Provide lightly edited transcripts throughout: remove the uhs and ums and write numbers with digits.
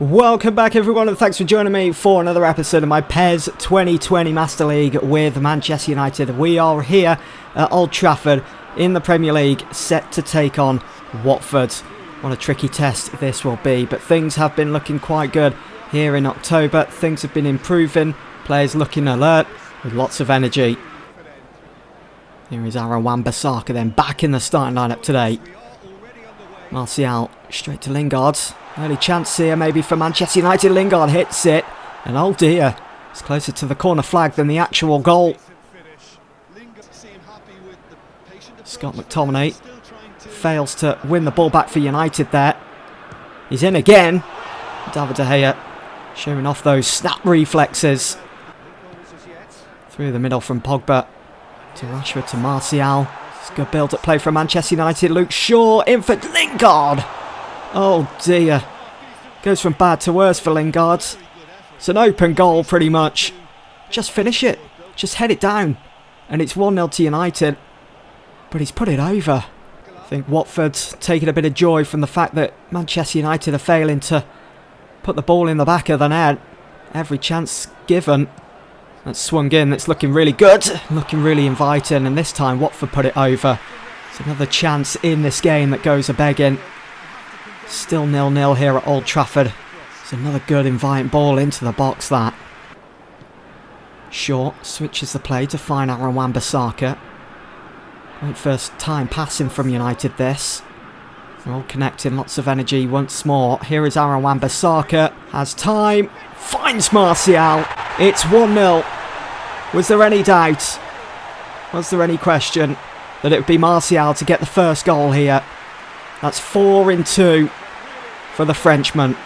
Welcome back everyone, and thanks for joining me for another episode of my PES 2020 Master League with Manchester United. We are here at Old Trafford in the Premier League, set to take on Watford. What a tricky test this will be, but things have been looking quite good here in October. Things have been improving, players looking alert with lots of energy. Here is Aaron Wan-Bissaka then back in the starting lineup today. Martial straight to Lingard. Early chance here maybe for Manchester United. Lingard hits it, and oh dear, it's closer to the corner flag than the actual goal. Scott McTominay fails to win the ball back for United there. He's in again. David De Gea showing off those snap reflexes. Through the middle from Pogba to Rashford to Martial. It's a good build-up play from Manchester United. Luke Shaw in for Lingard. Oh dear. Goes from bad to worse for Lingard. It's an open goal pretty much. Just finish it. Just head it down. And it's 1-0 to United. But he's put it over. I think Watford's taking a bit of joy from the fact that Manchester United are failing to put the ball in the back of the net. Every chance given. That's swung in. That's looking really good. Looking really inviting. And this time Watford put it over. It's another chance in this game that goes a-begging. Still 0-0 here at Old Trafford. It's another good inviting ball into the box, that. Shaw switches the play to find Aaron Wan-Bissaka. Great first time passing from United this. They're all connecting, lots of energy once more. Here is Aaron Wan-Bissaka. Has time. Finds Martial. It's 1-0. Was there any doubt? Was there any question that it would be Martial to get the first goal here? That's 4 in 2 for the Frenchman.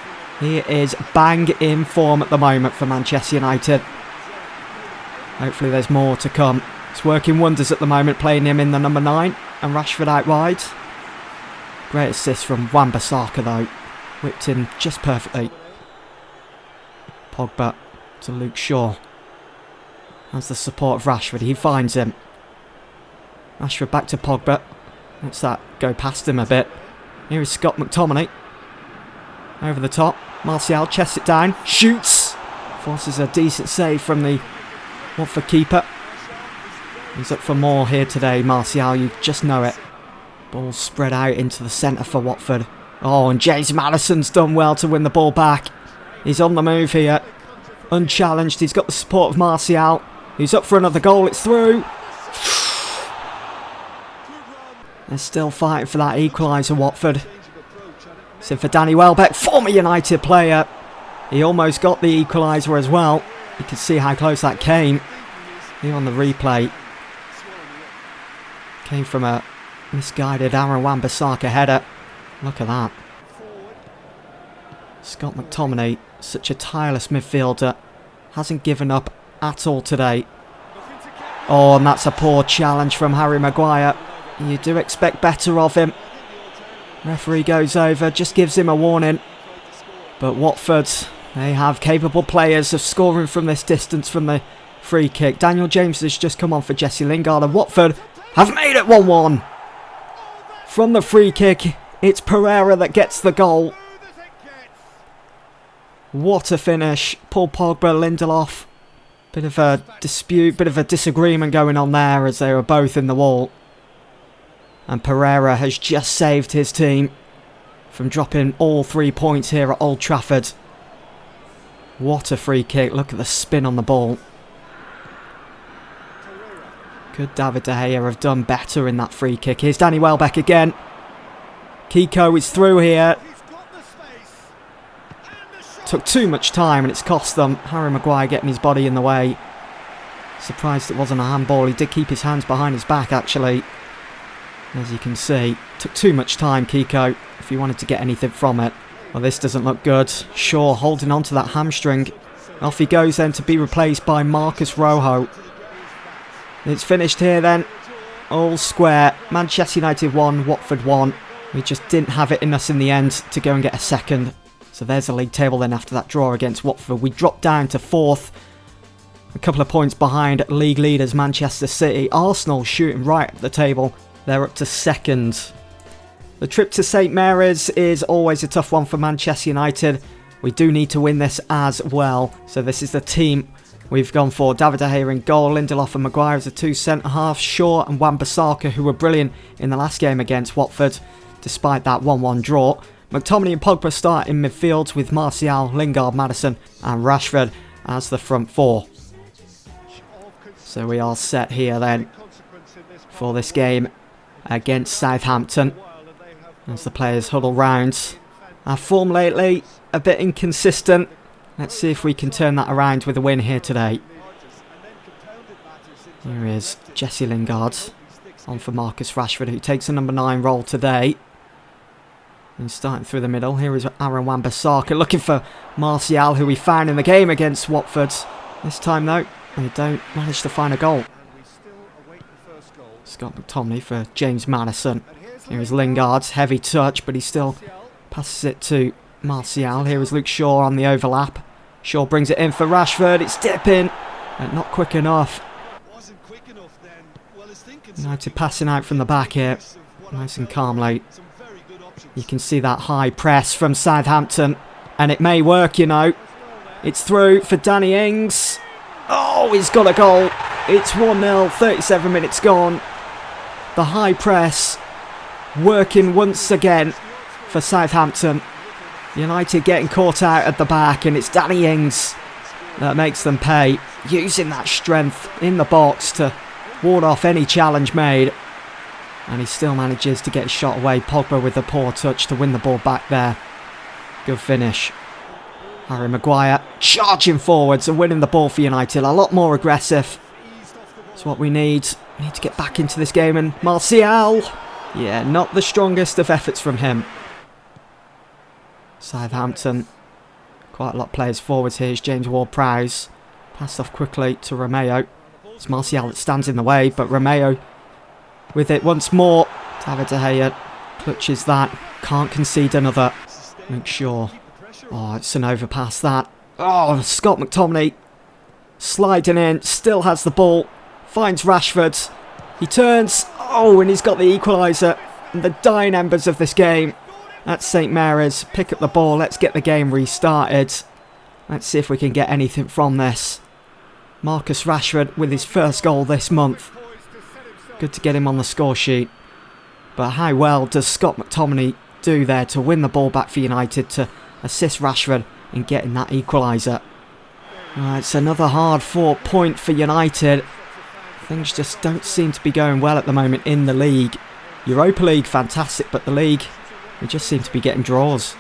He is bang in form at the moment for Manchester United. Hopefully there's more to come. It's working wonders at the moment, playing him in the number 9 and Rashford out wide. Great assist from Wan-Bissaka though. Whipped in just perfectly. Pogba to Luke Shaw. Has the support of Rashford. He finds him. Rashford back to Pogba. Lets that go past him a bit. Here is Scott McTominay. Over the top. Martial chests it down. Shoots. Forces a decent save from the Watford keeper. He's up for more here today, Martial. You just know it. Ball spread out into the centre for Watford. Oh, and James Maddison's done well to win the ball back. He's on the move here. Unchallenged. He's got the support of Martial. He's up for another goal. It's through. They're still fighting for that equaliser, Watford. So for Danny Welbeck, former United player. He almost got the equaliser as well. You can see how close that came. Here on the replay. Came from a misguided Aaron Wan-Bissaka header. Look at that. Scott McTominay, such a tireless midfielder. Hasn't given up at all today. Oh, and that's a poor challenge from Harry Maguire. You do expect better of him. Referee goes over, just gives him a warning. But Watford, they have capable players of scoring from this distance from the free kick. Daniel James has just come on for Jesse Lingard, and Watford have made it 1-1. From the free kick, it's Pereira that gets the goal. What a finish. Paul Pogba, Lindelof. Bit of a dispute, bit of a disagreement going on there as they were both in the wall. And Pereira has just saved his team from dropping all 3 points here at Old Trafford. What a free kick. Look at the spin on the ball. Could David De Gea have done better in that free kick? Here's Danny Welbeck again. Kiko is through here. Took too much time and it's cost them. Harry Maguire getting his body in the way. Surprised it wasn't a handball. He did keep his hands behind his back actually. As you can see, took too much time, Kiko, if he wanted to get anything from it. Well, this doesn't look good. Shaw holding on to that hamstring. Off he goes then to be replaced by Marcus Rojo. It's finished here then. All square. Manchester United 1, Watford 1. We just didn't have it in us in the end to go and get a second. So there's the league table then after that draw against Watford. We dropped down to 4th. A couple of points behind league leaders Manchester City. Arsenal shooting right up the table. They're up to 2nd. The trip to St Mary's is always a tough one for Manchester United. We do need to win this as well. So this is the team we've gone for. David De Gea in goal, Lindelof and Maguire as the two centre-halves, Shaw and Wan-Bissaka, who were brilliant in the last game against Watford, despite that 1-1 draw. McTominay and Pogba start in midfield with Martial, Lingard, Maddison and Rashford as the front four. So we are set here then for this game against Southampton as the players huddle round. Our form lately a bit inconsistent. Let's see if we can turn that around with a win here today. Here is Jesse Lingard on for Marcus Rashford, who takes a number 9 role today. And starting through the middle, here is Aaron Wan-Bissaka looking for Martial, who we found in the game against Watford. This time though, they don't manage to find a goal. Scott McTominay for James Maddison. Here is Lingard, heavy touch, but he still passes it to Martial. Here is Luke Shaw on the overlap. Shaw brings it in for Rashford. It's dipping, but not quick enough. United passing out from the back here, nice and calmly. You can see that high press from Southampton, and it may work, you know. It's through for Danny Ings. Oh, he's got a goal. It's 1-0, 37 minutes gone. The high press working once again for Southampton. United getting caught out at the back, and it's Danny Ings that makes them pay, using that strength in the box to ward off any challenge made. And he still manages to get shot away. Pogba with a poor touch to win the ball back there. Good finish. Harry Maguire charging forwards and winning the ball for United. A lot more aggressive. That's what we need. We need to get back into this game. And Martial, yeah, not the strongest of efforts from him. Southampton, quite a lot of players forwards here. Here's James Ward-Prowse. Passed off quickly to Romeo. It's Martial that stands in the way, but Romeo with it once more. David De Gea clutches that. Can't concede another. Make sure. Oh, it's an overpass that. Oh, Scott McTominay sliding in. Still has the ball. Finds Rashford. He turns. Oh, and he's got the equaliser. And the dying embers of this game. That's St Mary's. Pick up the ball. Let's get the game restarted. Let's see if we can get anything from this. Marcus Rashford with his first goal this month. Good to get him on the score sheet. But how well does Scott McTominay do there to win the ball back for United, to assist Rashford in getting that equaliser? It's another hard-fought point for United. Things just don't seem to be going well at the moment in the league. Europa League, fantastic, but the league, we just seem to be getting draws.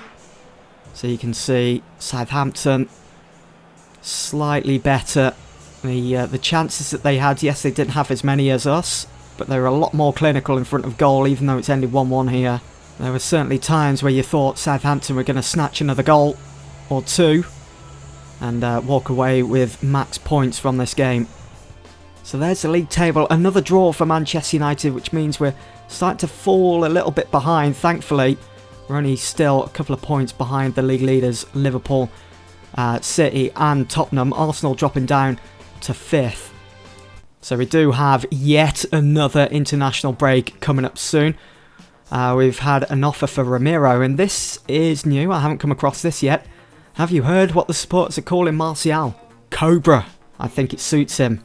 So you can see Southampton slightly better. The chances that they had, yes, they didn't have as many as us, but they were a lot more clinical in front of goal, even though it's ended 1-1 here. There were certainly times where you thought Southampton were going to snatch another goal or two and walk away with max points from this game. So there's the league table. Another draw for Manchester United, which means we're starting to fall a little bit behind. Thankfully, we're only still a couple of points behind the league leaders, Liverpool, City and Tottenham. Arsenal dropping down to 5th. So we do have yet another international break coming up soon. We've had an offer for Ramiro, and this is new. I haven't come across this yet. Have you heard what the supporters are calling Martial? Cobra. I think it suits him.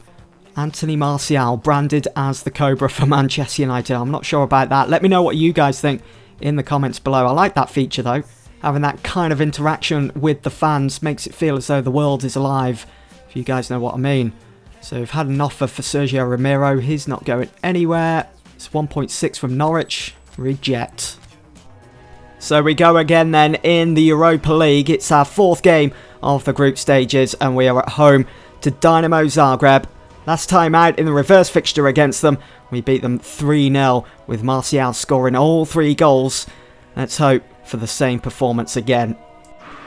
Anthony Martial, branded as the Cobra for Manchester United. I'm not sure about that. Let me know what you guys think in the comments below. I like that feature though. Having that kind of interaction with the fans makes it feel as though the world is alive, if you guys know what I mean. So we've had an offer for Sergio Romero. He's not going anywhere. It's 1.6 from Norwich. Reject. So we go again then in the Europa League. It's our 4th game of the group stages, and we are at home to Dynamo Zagreb. Last time out in the reverse fixture against them, we beat them 3-0 with Martial scoring all 3 goals. Let's hope for the same performance again.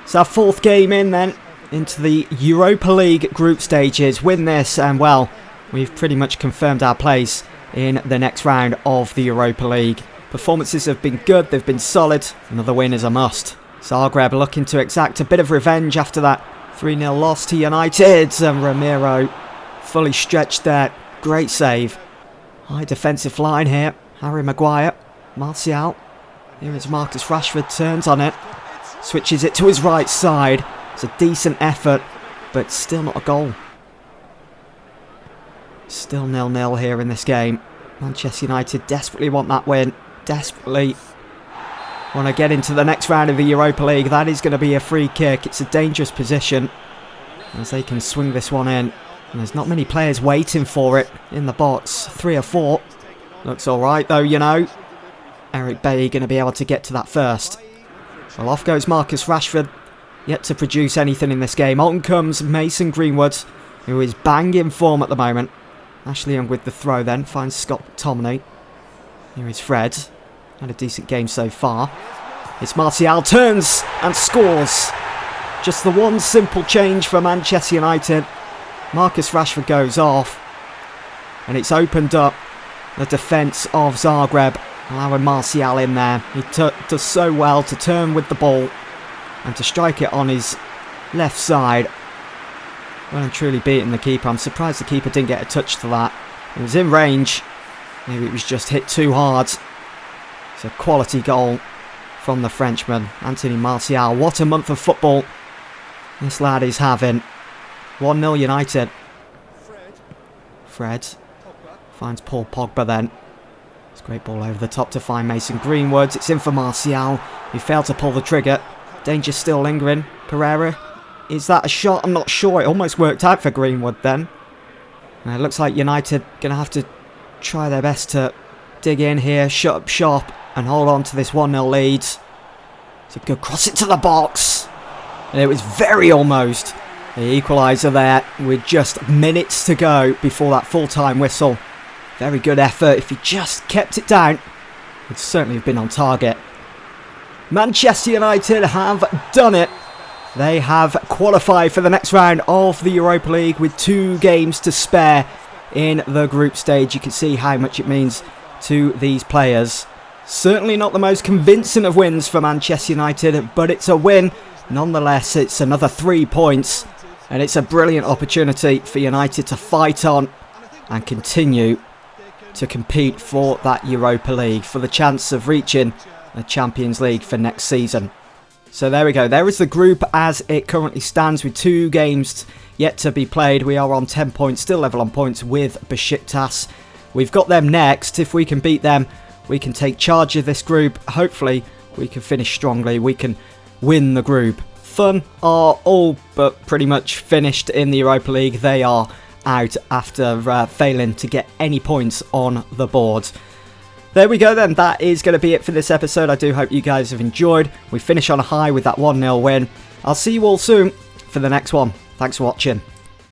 It's our 4th game in then into the Europa League group stages. Win this and, well, we've pretty much confirmed our place in the next round of the Europa League. Performances have been good, they've been solid. Another win is a must. Zagreb looking to exact a bit of revenge after that 3-0 loss to United. And Ramiro fully stretched there. Great save. High defensive line here. Harry Maguire. Martial. Here is Marcus Rashford. Turns on it. Switches it to his right side. It's a decent effort, but still not a goal. Still 0-0 here in this game. Manchester United desperately want that win. Desperately want to get into the next round of the Europa League. That is going to be a free kick. It's a dangerous position as they can swing this one in. And there's not many players waiting for it in the box. 3 or 4. Looks alright though, you know. Eric Bailly going to be able to get to that first. Well, off goes Marcus Rashford. Yet to produce anything in this game. On comes Mason Greenwood, who is banging form at the moment. Ashley Young with the throw then. Finds Scott McTominay. Here is Fred. Had a decent game so far. It's Martial. Turns and scores. Just the one simple change for Manchester United. Marcus Rashford goes off. And it's opened up the defence of Zagreb. Allowing Martial in there. He does so well to turn with the ball. And to strike it on his left side. Well and truly beating the keeper. I'm surprised the keeper didn't get a touch to that. It was in range. Maybe it was just hit too hard. It's a quality goal from the Frenchman, Anthony Martial. What a month of football this lad is having. 1-0 United. Fred finds Paul Pogba then. It's a great ball over the top to find Mason Greenwood. It's in for Martial. He failed to pull the trigger. Danger still lingering. Pereira. Is that a shot? I'm not sure. It almost worked out for Greenwood then. And it looks like United going to have to try their best to dig in here, shut up shop and hold on to this 1-0 lead. It's a good cross into the box. And it was very almost the equaliser there with just minutes to go before that full-time whistle. Very good effort. If he just kept it down, he'd certainly have been on target. Manchester United have done it. They have qualified for the next round of the Europa League with 2 games to spare in the group stage. You can see how much it means to these players. Certainly not the most convincing of wins for Manchester United, but it's a win. Nonetheless, it's another 3 points, and it's a brilliant opportunity for United to fight on and continue to compete for that Europa League, for the chance of reaching the Champions League for next season. So there we go. There is the group as it currently stands with 2 games yet to be played. We are on 10 points, still level on points with Besiktas. We've got them next. If we can beat them, we can take charge of this group. Hopefully, we can finish strongly. We can win the group. Fun are all but pretty much finished in the Europa League. They are out after failing to get any points on the board. There we go then, that is going to be it for this episode. I do hope you guys have enjoyed. We finish on a high with that 1-0 win. I'll see you all soon for the next one. Thanks for watching.